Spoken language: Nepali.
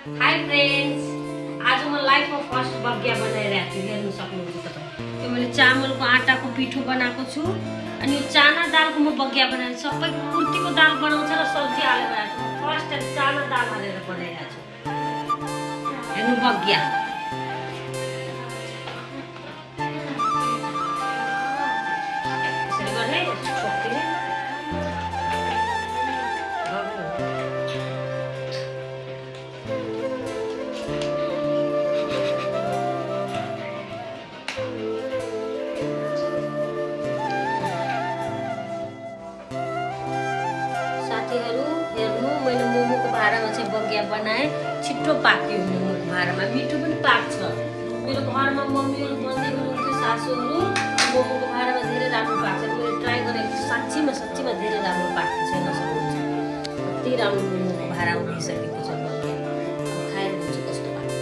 हाई फ्रेन्ड्स, आज म लाइफमा फर्स्ट बगिया बनाइरहेको छु। हेर्नु सक्नुहुन्छ तपाईँ। त्यो मैले चामलको आटाको पिठो बनाएको छु अनि यो चाना दालको म बगिया बनाएको छु। सबै कुर्तीको दाल बनाउँछ र सब्जी हालेर बनाएको छु। फर्स्ट टाइम चाना दाल हालेर बनाइरहेको छु। हेर्नु बगिया। यसरी गर्ने, छोप्दिने। साथीहरू हेर्नु, मैले मोमोको भाँडामा चाहिँ बगिया बनाएँ। छिट्टो पाक्यो मोमोको भाँडामा, मिठो पनि पाक्छ। मेरो घरमा मम्मीहरू बन्दै हुनुहुन्थ्यो, सासूहरू मोमोको भाँडामा धेरै राम्रो पाक्छ। मैले ट्राई गरेको साँच्चीमा धेरै राम्रो पाक्छ। हेर्न सक्नुहुन्छ कति राम्रो मोमोको भाँडामा भइसकेको छ बगिया। अब खाएर बुझ्छु कस्तो पाक्छ।